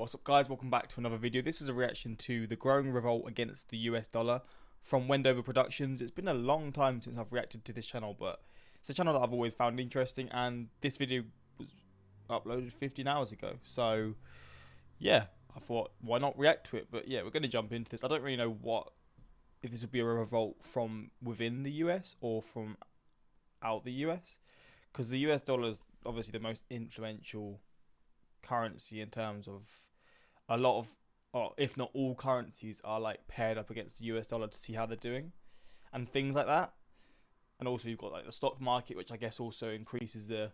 What's up guys, welcome back to another video. This is a reaction to the growing revolt against the US dollar from Wendover Productions. It's been a long time since I've reacted to this channel, but it's a channel that I've always found interesting, and this video was uploaded 15 hours ago. So yeah, I thought why not react to it. But yeah, we're going to jump into this. I don't really know if this would be a revolt from within the US or from out the US, because the US dollar is obviously the most influential currency in terms of a lot of, or if not all currencies are like paired up against the US dollar to see how they're doing and things like that. And also you've got like the stock market, which I guess also increases the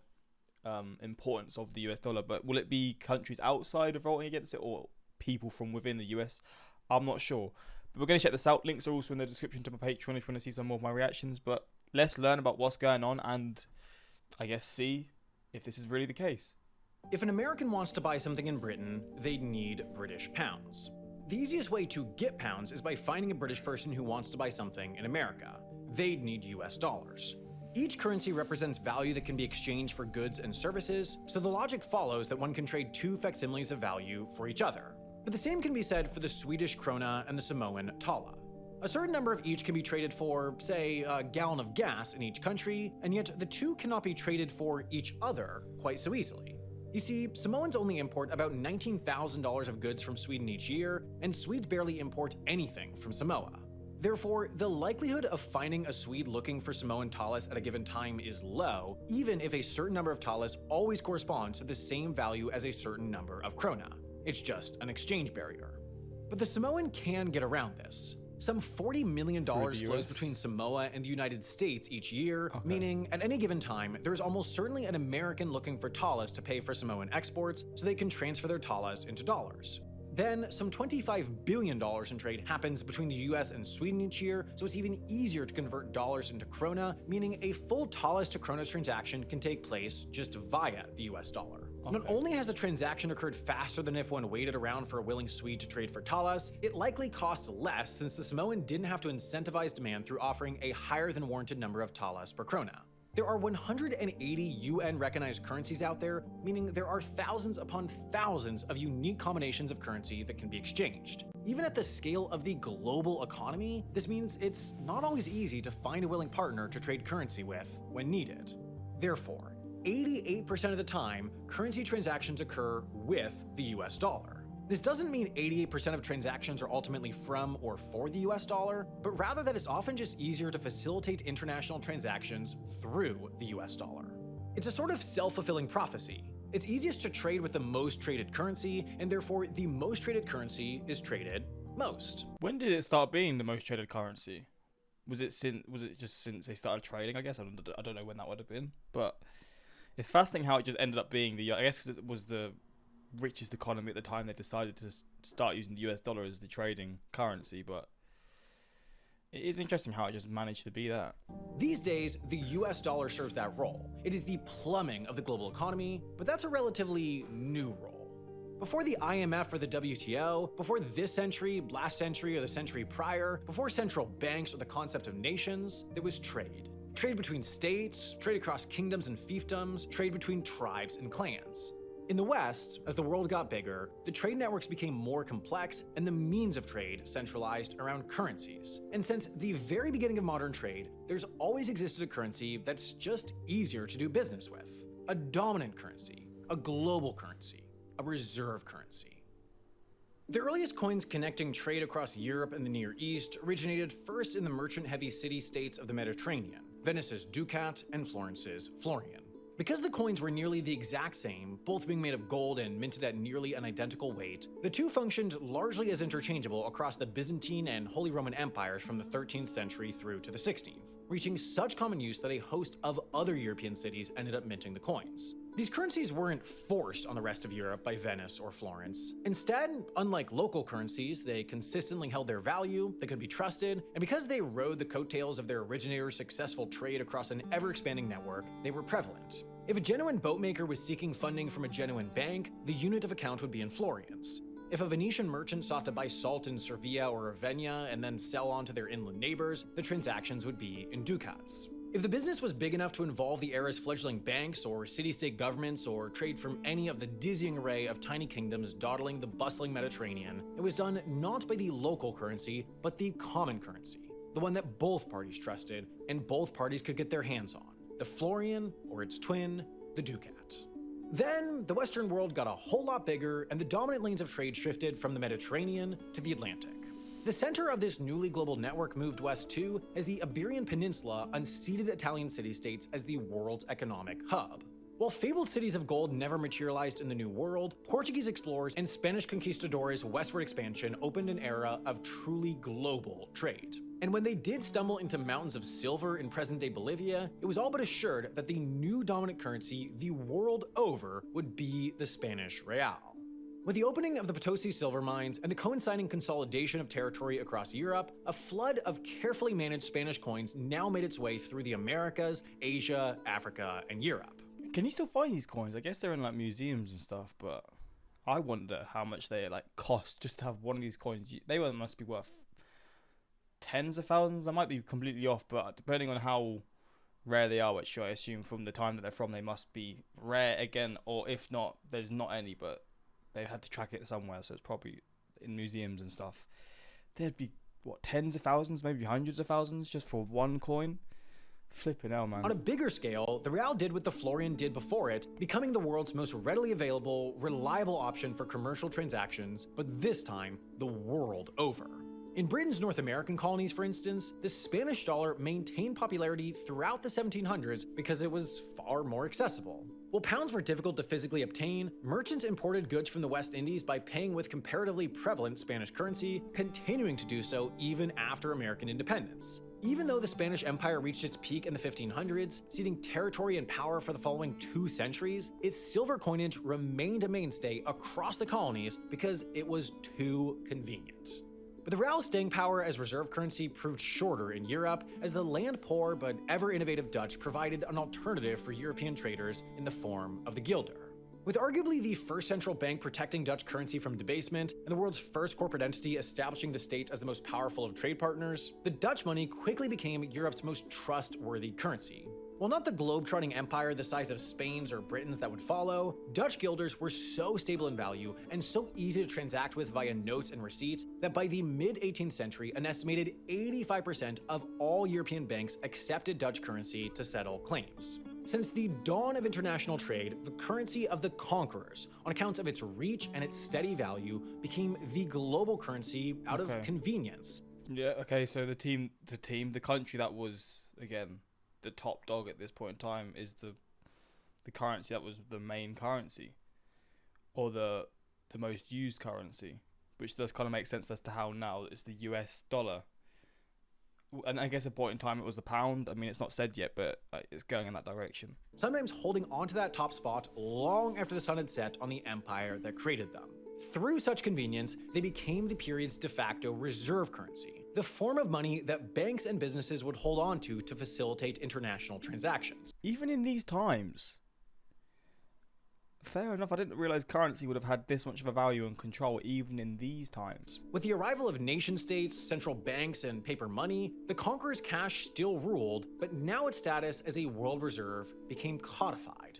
importance of the US dollar. But will it be countries outside revolting against it or people from within the US? I'm not sure, but we're going to check this out. Links are also in the description to my Patreon if you want to see some more of my reactions. But let's learn about what's going on and I guess see if this is really the case. If an American wants to buy something in Britain, they'd need British pounds. The easiest way to get pounds is by finding a British person who wants to buy something in America. They'd need US dollars. Each currency represents value that can be exchanged for goods and services, so the logic follows that one can trade two facsimiles of value for each other. But the same can be said for the Swedish krona and the Samoan tala. A certain number of each can be traded for, say, a gallon of gas in each country, and yet the two cannot be traded for each other quite so easily. You see, Samoans only import about $19,000 of goods from Sweden each year, and Swedes barely import anything from Samoa. Therefore, the likelihood of finding a Swede looking for Samoan talas at a given time is low, even if a certain number of talas always corresponds to the same value as a certain number of krona. It's just an exchange barrier. But the Samoan can get around this. Some $40 million flows between Samoa and the United States each year, meaning at any given time, there's almost certainly an American looking for talas to pay for Samoan exports so they can transfer their talas into dollars. Then, some $25 billion in trade happens between the US and Sweden each year, so it's even easier to convert dollars into krona, meaning a full talas to krona transaction can take place just via the US dollar. Not only has the transaction occurred faster than if one waited around for a willing Swede to trade for talas, it likely costs less since the Samoan didn't have to incentivize demand through offering a higher than warranted number of talas per krona. There are 180 UN-recognized currencies out there, meaning there are thousands upon thousands of unique combinations of currency that can be exchanged. Even at the scale of the global economy, this means it's not always easy to find a willing partner to trade currency with when needed. Therefore, 88% of the time, currency transactions occur with the US dollar. This doesn't mean 88% of transactions are ultimately from or for the US dollar, but rather that it's often just easier to facilitate international transactions through the US dollar. It's a sort of self-fulfilling prophecy. It's easiest to trade with the most traded currency, and therefore the most traded currency is traded most. When did it start being the most traded currency? Was it just since they started trading? I guess I don't know when that would have been, but it's fascinating how it just ended up being I guess because it was the richest economy at the time, they decided to start using the US dollar as the trading currency. But it is interesting how it just managed to be that. These days, the US dollar serves that role. It is the plumbing of the global economy, but that's a relatively new role. Before the IMF or the WTO, before this century, last century, or the century prior, before central banks or the concept of nations, there was trade. Trade between states, trade across kingdoms and fiefdoms, trade between tribes and clans. In the West, as the world got bigger, the trade networks became more complex and the means of trade centralized around currencies. And since the very beginning of modern trade, there's always existed a currency that's just easier to do business with. A dominant currency, a global currency, a reserve currency. The earliest coins connecting trade across Europe and the Near East originated first in the merchant-heavy city-states of the Mediterranean, Venice's ducat and Florence's florian. Because the coins were nearly the exact same, both being made of gold and minted at nearly an identical weight, the two functioned largely as interchangeable across the Byzantine and Holy Roman Empires from the 13th century through to the 16th, reaching such common use that a host of other European cities ended up minting the coins. These currencies weren't forced on the rest of Europe by Venice or Florence. Instead, unlike local currencies, they consistently held their value, they could be trusted, and because they rode the coattails of their originator's successful trade across an ever-expanding network, they were prevalent. If a genuine boatmaker was seeking funding from a genuine bank, the unit of account would be in florians. If a Venetian merchant sought to buy salt in Servia or Ravenna and then sell on to their inland neighbors, the transactions would be in ducats. If the business was big enough to involve the era's fledgling banks or city-state governments or trade from any of the dizzying array of tiny kingdoms dawdling the bustling Mediterranean, it was done not by the local currency, but the common currency, the one that both parties trusted and both parties could get their hands on, the Florian or its twin, the ducat. Then, the Western world got a whole lot bigger and the dominant lanes of trade shifted from the Mediterranean to the Atlantic. The center of this newly global network moved west too, as the Iberian Peninsula unseated Italian city-states as the world's economic hub. While fabled cities of gold never materialized in the New World, Portuguese explorers and Spanish conquistadors' westward expansion opened an era of truly global trade. And when they did stumble into mountains of silver in present-day Bolivia, it was all but assured that the new dominant currency the world over would be the Spanish real. With the opening of the Potosi silver mines and the coinciding consolidation of territory across Europe, a flood of carefully managed Spanish coins now made its way through the Americas, Asia, Africa, and Europe. Can you still find these coins? I guess they're in like museums and stuff, but I wonder how much they like cost just to have one of these coins. They must be worth tens of thousands. I might be completely off, but depending on how rare they are, which I assume from the time that they're from, they must be rare again, or if not, there's not any, but they had to track it somewhere, so it's probably in museums and stuff. There'd be, what, tens of thousands, maybe hundreds of thousands just for one coin? Flipping hell, man. On a bigger scale, the real did what the Florian did before it, becoming the world's most readily available, reliable option for commercial transactions, but this time, the world over. In Britain's North American colonies, for instance, the Spanish dollar maintained popularity throughout the 1700s because it was far more accessible. While pounds were difficult to physically obtain, merchants imported goods from the West Indies by paying with comparatively prevalent Spanish currency, continuing to do so even after American independence. Even though the Spanish Empire reached its peak in the 1500s, ceding territory and power for the following 2 centuries, its silver coinage remained a mainstay across the colonies because it was too convenient. But the real's staying power as reserve currency proved shorter in Europe, as the land-poor but ever-innovative Dutch provided an alternative for European traders in the form of the guilder. With arguably the first central bank protecting Dutch currency from debasement, and the world's first corporate entity establishing the state as the most powerful of trade partners, the Dutch money quickly became Europe's most trustworthy currency. While not the globe-trotting empire the size of Spain's or Britain's that would follow, Dutch guilders were so stable in value and so easy to transact with via notes and receipts that by the mid-18th century, an estimated 85% of all European banks accepted Dutch currency to settle claims. Since the dawn of international trade, the currency of the conquerors, on account of its reach and its steady value, became the global currency out of convenience. Yeah, okay, so the country that was, again, the top dog at this point in time is the currency that was the main currency, or the most used currency, which does kind of make sense as to how now it's the US dollar. And I guess at a point in time it was the pound. I mean, it's not said yet, but it's going in that direction. Sometimes holding onto that top spot long after the sun had set on the empire that created them. Through such convenience, they became the period's de facto reserve currency, the form of money that banks and businesses would hold on to facilitate international transactions. Even in these times. Fair enough, I didn't realize currency would have had this much of a value and control even in these times. With the arrival of nation-states, central banks, and paper money, the conqueror's cash still ruled, but now its status as a world reserve became codified.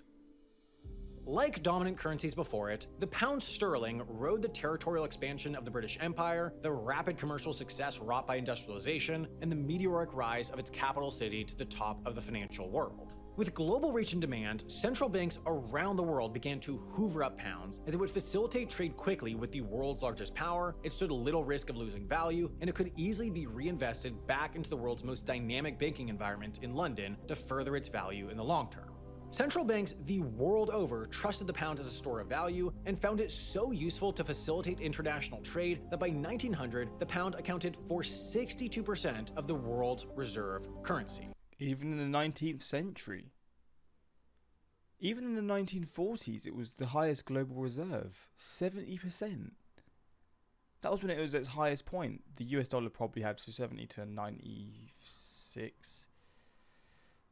Like dominant currencies before it, the pound sterling rode the territorial expansion of the British Empire, the rapid commercial success wrought by industrialization, and the meteoric rise of its capital city to the top of the financial world. With global reach and demand, central banks around the world began to hoover up pounds, as it would facilitate trade quickly with the world's largest power, it stood little risk of losing value, and it could easily be reinvested back into the world's most dynamic banking environment in London to further its value in the long term. Central banks the world over trusted the pound as a store of value and found it so useful to facilitate international trade that by 1900, the pound accounted for 62% of the world's reserve currency. Even in the 19th century. Even in the 1940s, it was the highest global reserve. 70%. That was when it was at its highest point. The US dollar probably had 70 to 96.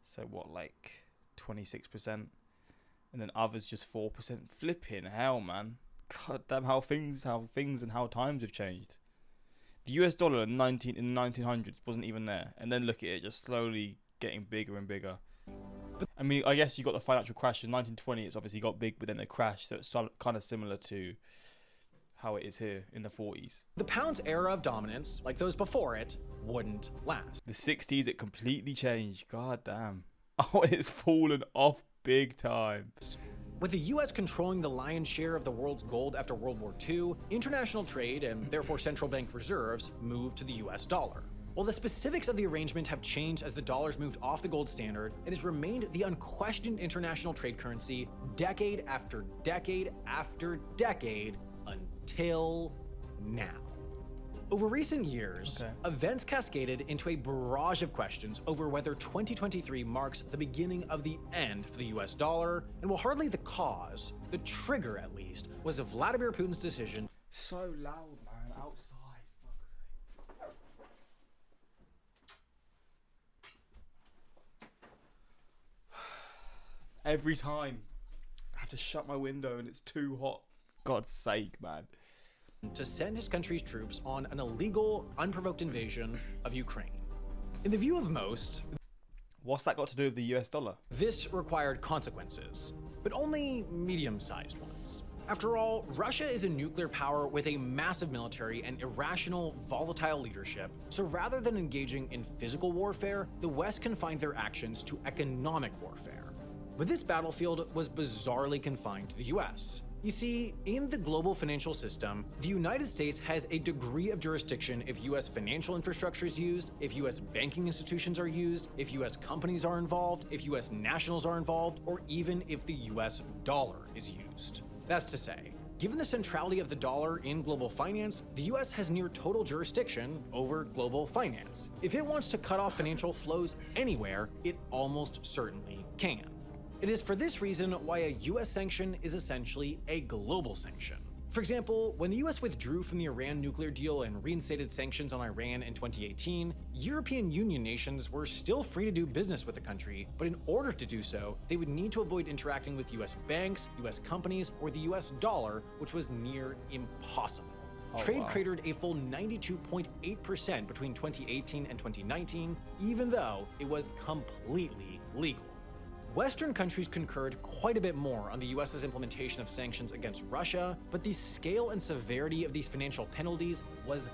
So what, like 26%? And then others just 4%. Flipping hell, man. God damn how things and how times have changed. The US dollar in the 1900s wasn't even there. And then look at it, just slowly getting bigger and bigger. I mean, I guess you got the financial crash in 1920. It's obviously got big, but then they crashed. So it's kind of similar to how it is here in the 40s. The pound's era of dominance, like those before it, wouldn't last. The 60s, it completely changed. God damn. Oh, it's fallen off big time. With the US controlling the lion's share of the world's gold after World War II, international trade and therefore central bank reserves moved to the US dollar. While the specifics of the arrangement have changed as the dollar's moved off the gold standard, it has remained the unquestioned international trade currency decade after decade after decade until now. Over recent years, events cascaded into a barrage of questions over whether 2023 marks the beginning of the end for the US dollar, and while hardly the cause, the trigger at least, was Vladimir Putin's decision. So loud, man, outside, fuck's sake. Every time I have to shut my window and it's too hot. God's sake, man. To send his country's troops on an illegal, unprovoked invasion of Ukraine. In the view of most, what's that got to do with the US dollar? This required consequences, but only medium-sized ones. After all, Russia is a nuclear power with a massive military and irrational, volatile leadership, so rather than engaging in physical warfare, the West confined their actions to economic warfare. But this battlefield was bizarrely confined to the US. You see, in the global financial system, the United States has a degree of jurisdiction if US financial infrastructure is used, if US banking institutions are used, if US companies are involved, if US nationals are involved, or even if the US dollar is used. That's to say, given the centrality of the dollar in global finance, the US has near total jurisdiction over global finance. If it wants to cut off financial flows anywhere, it almost certainly can. It is for this reason why a US sanction is essentially a global sanction. For example, when the US withdrew from the Iran nuclear deal and reinstated sanctions on Iran in 2018, European Union nations were still free to do business with the country, but in order to do so, they would need to avoid interacting with US banks, US companies, or the US dollar, which was near impossible. Trade cratered a full 92.8% between 2018 and 2019, even though it was completely legal. Western countries concurred quite a bit more on the US's implementation of sanctions against Russia, but the scale and severity of these financial penalties was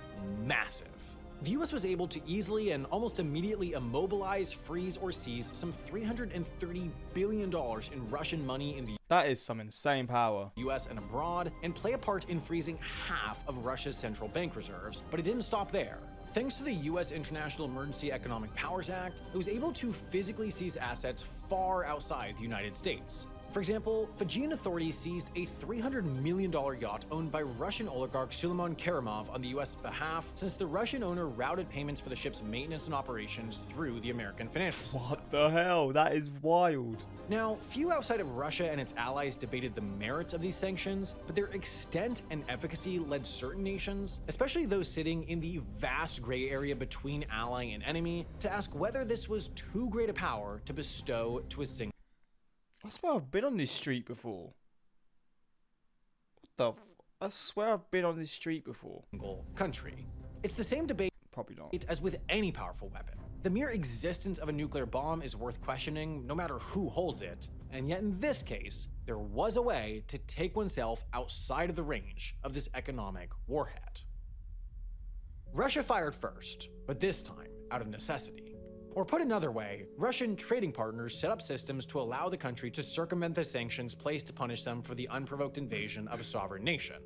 massive. The US was able to easily and almost immediately immobilize, freeze, or seize some $330 billion in Russian money in the That is some insane power. US and abroad, and play a part in freezing half of Russia's central bank reserves, but it didn't stop there. Thanks to the US International Emergency Economic Powers Act, it was able to physically seize assets far outside the United States. For example, Fijian authorities seized a $300 million yacht owned by Russian oligarch Suleiman Kerimov on the US behalf, since the Russian owner routed payments for the ship's maintenance and operations through the American financial system. What the hell? That is wild. Now, few outside of Russia and its allies debated the merits of these sanctions, but their extent and efficacy led certain nations, especially those sitting in the vast gray area between ally and enemy, to ask whether this was too great a power to bestow to a single. I swear I've been on this street before. What the I swear I've been on this street before. Country. It's the same debate Probably not. as with any powerful weapon. The mere existence of a nuclear bomb is worth questioning, no matter who holds it, and yet in this case, there was a way to take oneself outside of the range of this economic warhead. Russia fired first, but this time out of necessity. Or put another way, Russian trading partners set up systems to allow the country to circumvent the sanctions placed to punish them for the unprovoked invasion of a sovereign nation.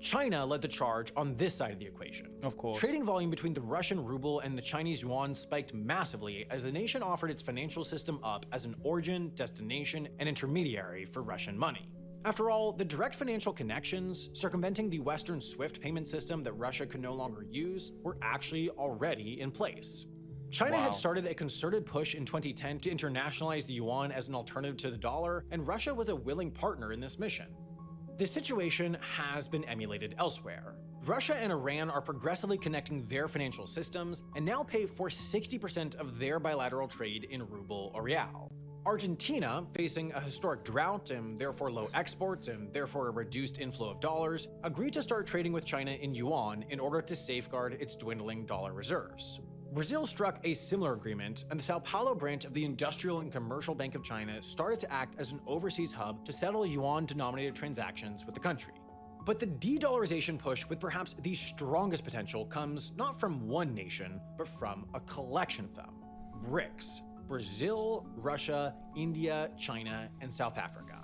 China led the charge on this side of the equation. Of course. Trading volume between the Russian ruble and the Chinese yuan spiked massively as the nation offered its financial system up as an origin, destination, and intermediary for Russian money. After all, the direct financial connections, circumventing the Western SWIFT payment system that Russia could no longer use, were actually already in place. China had started a concerted push in 2010 to internationalize the yuan as an alternative to the dollar, and Russia was a willing partner in this mission. This situation has been emulated elsewhere. Russia and Iran are progressively connecting their financial systems and now pay for 60% of their bilateral trade in ruble or real. Argentina, facing a historic drought and therefore low exports and therefore a reduced inflow of dollars, agreed to start trading with China in yuan in order to safeguard its dwindling dollar reserves. Brazil struck a similar agreement, and the Sao Paulo branch of the Industrial and Commercial Bank of China started to act as an overseas hub to settle yuan-denominated transactions with the country. But the de-dollarization push with perhaps the strongest potential comes not from one nation, but from a collection of them. BRICS: Brazil, Russia, India, China, and South Africa.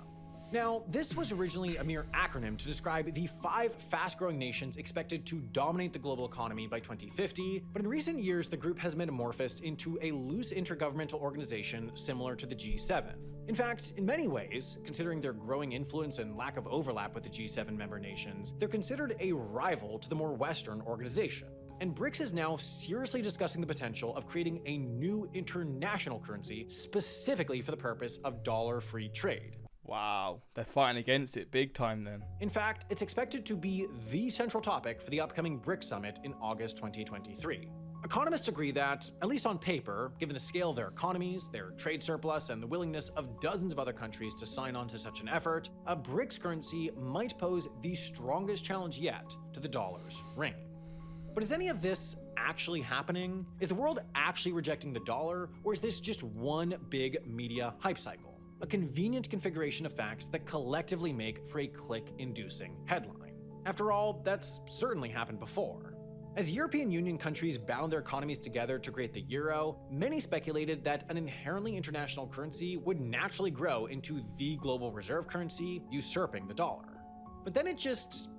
Now, this was originally a mere acronym to describe the 5 fast-growing nations expected to dominate the global economy by 2050, but in recent years the group has metamorphosed into a loose intergovernmental organization similar to the G7. In fact, in many ways, considering their growing influence and lack of overlap with the G7 member nations, they're considered a rival to the more Western organization. And BRICS is now seriously discussing the potential of creating a new international currency specifically for the purpose of dollar-free trade. Wow, they're fighting against it big time then. In fact, it's expected to be the central topic for the upcoming BRICS summit in August 2023. Economists agree that, at least on paper, given the scale of their economies, their trade surplus, and the willingness of dozens of other countries to sign on to such an effort, a BRICS currency might pose the strongest challenge yet to the dollar's reign. But is any of this actually happening? Is the world actually rejecting the dollar, or is this just one big media hype cycle? A convenient configuration of facts that collectively make for a click-inducing headline. After all, that's certainly happened before. As European Union countries bound their economies together to create the euro, many speculated that an inherently international currency would naturally grow into the global reserve currency, usurping the dollar. But then it just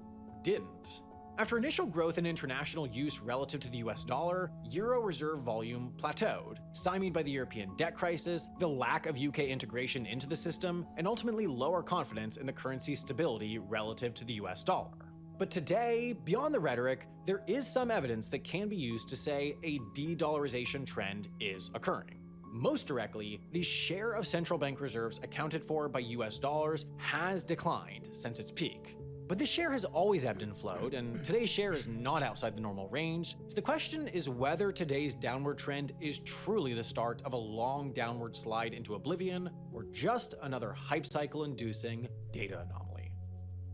didn't. After initial growth in international use relative to the US dollar, euro reserve volume plateaued, stymied by the European debt crisis, the lack of UK integration into the system, and ultimately lower confidence in the currency's stability relative to the US dollar. But today, beyond the rhetoric, there is some evidence that can be used to say a de-dollarization trend is occurring. Most directly, the share of central bank reserves accounted for by US dollars has declined since its peak. But this share has always ebbed and flowed, and today's share is not outside the normal range, so the question is whether today's downward trend is truly the start of a long downward slide into oblivion, or just another hype cycle-inducing data anomaly.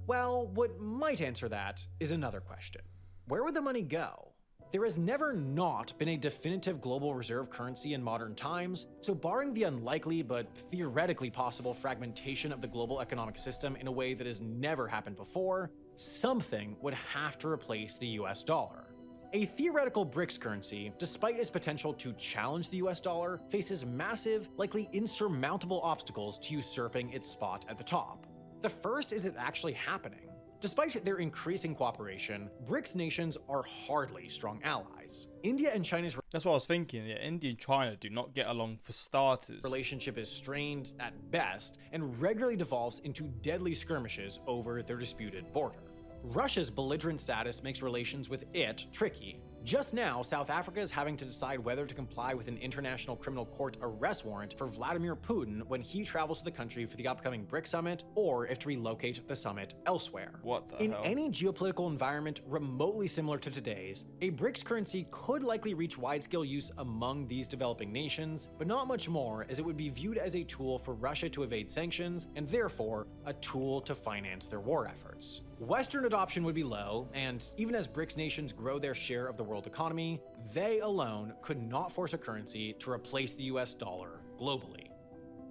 Well, what might answer that is another question. Where would the money go? There has never not been a definitive global reserve currency in modern times, so barring the unlikely but theoretically possible fragmentation of the global economic system in a way that has never happened before, something would have to replace the US dollar. A theoretical BRICS currency, despite its potential to challenge the US dollar, faces massive, likely insurmountable obstacles to usurping its spot at the top. The first is it actually happening. Despite their increasing cooperation, BRICS nations are hardly strong allies. India and China's That's what I was thinking. Yeah, India and China do not get along for starters. relationship is strained at best and regularly devolves into deadly skirmishes over their disputed border. Russia's belligerent status makes relations with it tricky. Just now, South Africa is having to decide whether to comply with an International Criminal Court arrest warrant for Vladimir Putin when he travels to the country for the upcoming BRICS summit, or if to relocate the summit elsewhere. What the In hell? any geopolitical environment remotely similar to today's, a BRICS currency could likely reach wide-scale use among these developing nations, but not much more, as it would be viewed as a tool for Russia to evade sanctions, and therefore a tool to finance their war efforts. Western adoption would be low, and even as BRICS nations grow their share of the world economy, they alone could not force a currency to replace the US dollar globally.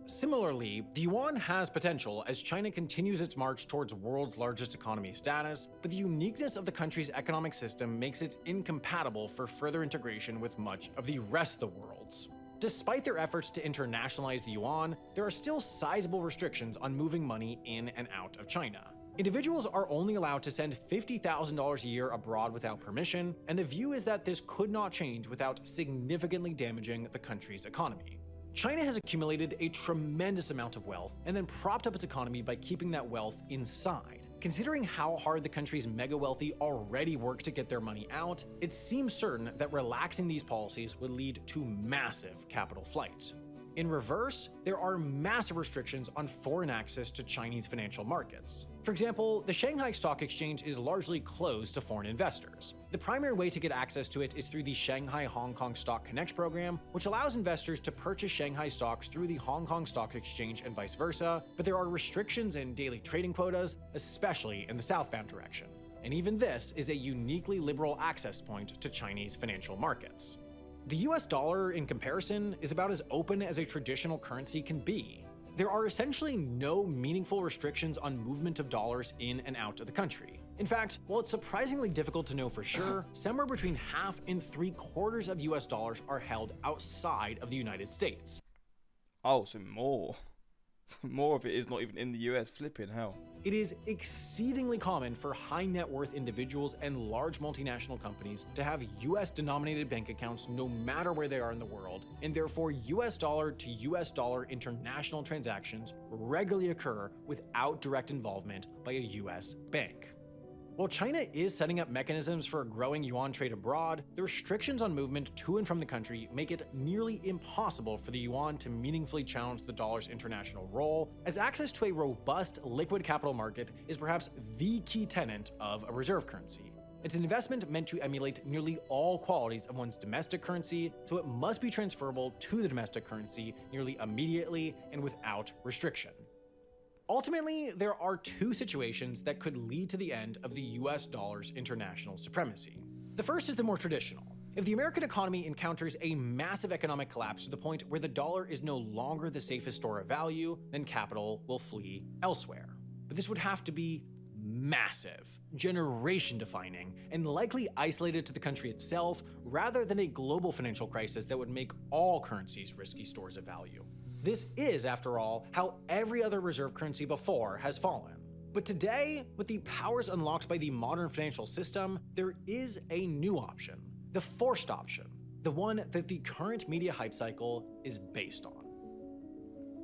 Similarly, the yuan has potential as China continues its march towards world's largest economy status, but the uniqueness of the country's economic system makes it incompatible for further integration with much of the rest of the world's. Despite their efforts to internationalize the yuan, there are still sizable restrictions on moving money in and out of China. Individuals are only allowed to send $50,000 a year abroad without permission, and the view is that this could not change without significantly damaging the country's economy. China has accumulated a tremendous amount of wealth and then propped up its economy by keeping that wealth inside. Considering how hard the country's mega wealthy already work to get their money out, it seems certain that relaxing these policies would lead to massive capital flight. In reverse, there are massive restrictions on foreign access to Chinese financial markets. For example, the Shanghai Stock Exchange is largely closed to foreign investors. The primary way to get access to it is through the Shanghai-Hong Kong Stock Connect program, which allows investors to purchase Shanghai stocks through the Hong Kong Stock Exchange and vice versa, but there are restrictions in daily trading quotas, especially in the southbound direction. And even this is a uniquely liberal access point to Chinese financial markets. The US dollar, in comparison, is about as open as a traditional currency can be. There are essentially no meaningful restrictions on movement of dollars in and out of the country. In fact, while it's surprisingly difficult to know for sure, somewhere between half and 3/4 of US dollars are held outside of the United States. Oh, so more. More of it is not even in the US, flipping hell. It is exceedingly common for high net worth individuals and large multinational companies to have US denominated bank accounts no matter where they are in the world, and therefore US dollar to US dollar international transactions regularly occur without direct involvement by a US bank. While China is setting up mechanisms for a growing yuan trade abroad, the restrictions on movement to and from the country make it nearly impossible for the yuan to meaningfully challenge the dollar's international role, as access to a robust liquid capital market is perhaps the key tenet of a reserve currency. It's an investment meant to emulate nearly all qualities of one's domestic currency, so it must be transferable to the domestic currency nearly immediately and without restriction. Ultimately, there are two situations that could lead to the end of the US dollar's international supremacy. The first is the more traditional. If the American economy encounters a massive economic collapse to the point where the dollar is no longer the safest store of value, then capital will flee elsewhere. But this would have to be massive, generation-defining, and likely isolated to the country itself rather than a global financial crisis that would make all currencies risky stores of value. This is, after all, how every other reserve currency before has fallen. But today, with the powers unlocked by the modern financial system, there is a new option, the forced option, the one that the current media hype cycle is based on.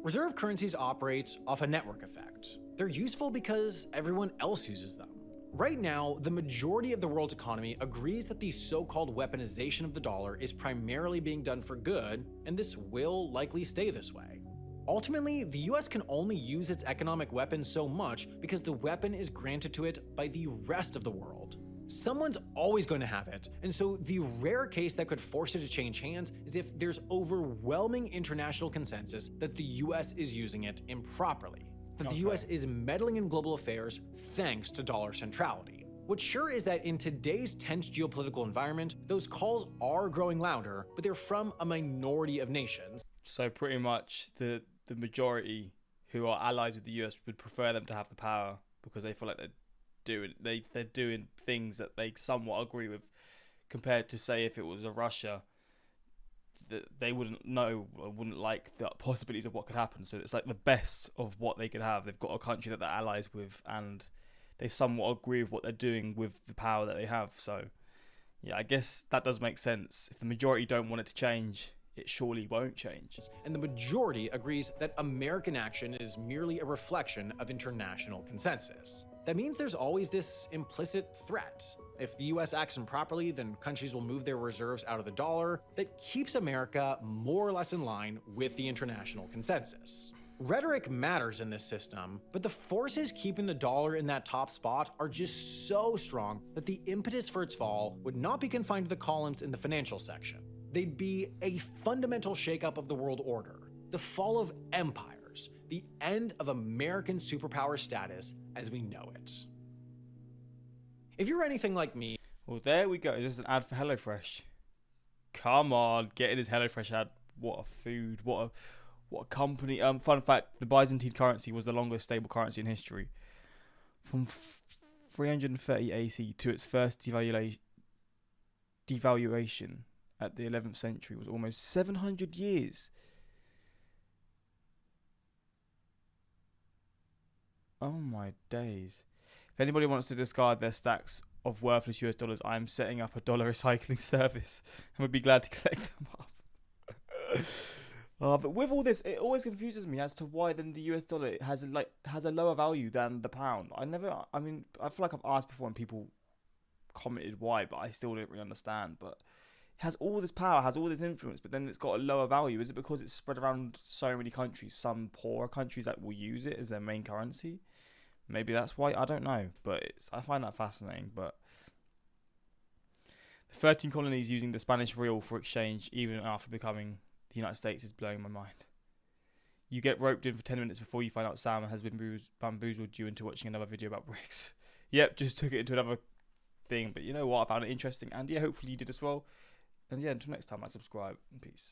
Reserve currencies operate off a network effect. They're useful because everyone else uses them. Right now, the majority of the world's economy agrees that the so-called weaponization of the dollar is primarily being done for good, and this will likely stay this way. Ultimately, the US can only use its economic weapon so much because the weapon is granted to it by the rest of the world. Someone's always going to have it, and so the rare case that could force it to change hands is if there's overwhelming international consensus that the US is using it improperly. That the US is meddling in global affairs thanks to dollar centrality. What's sure is that in today's tense geopolitical environment, those calls are growing louder, but they're from a minority of nations. So pretty much the majority who are allies with the US would prefer them to have the power because they feel like they're doing things that they somewhat agree with, compared to, say, if it was a Russia, that they wouldn't know or wouldn't like the possibilities of what could happen. So it's like the best of what they could have. They've got a country that they're allies with, and they somewhat agree with what they're doing with the power that they have. So yeah, I guess that does make sense. If the majority don't want it to change, it surely won't change. And the majority agrees that American action is merely a reflection of international consensus. That means there's always this implicit threat. If the US acts improperly, then countries will move their reserves out of the dollar. That keeps America more or less in line with the international consensus. Rhetoric matters in this system, but the forces keeping the dollar in that top spot are just so strong that the impetus for its fall would not be confined to the columns in the financial section. They'd be a fundamental shakeup of the world order, the fall of empires, the end of American superpower status as we know it. If you're anything like me... Well, there we go. This is an ad for HelloFresh. Come on, get in this HelloFresh ad. What a food. What a company. Fun fact, the Byzantine currency was the longest stable currency in history. From 330 AC to its first devaluation at the 11th century was almost 700 years. Oh my days. If anybody wants to discard their stacks of worthless US dollars, I am setting up a dollar recycling service and would be glad to collect them up. But with all this, it always confuses me as to why then the US dollar has a lower value than the pound. I feel like I've asked before and people commented why, but I still don't really understand. But it has all this power, has all this influence, but then it's got a lower value. Is it because it's spread around so many countries, some poorer countries that will use it as their main currency? Maybe that's why, I don't know, but I find that fascinating. But the 13 colonies using the Spanish real for exchange even after becoming the United States is blowing my mind. You get roped in for 10 minutes before you find out Sam has been bamboozled you into watching another video about bricks. Yep, just took it into another thing, but you know what, I found it interesting, and yeah, hopefully you did as well. And yeah, until next time, I subscribe. Peace.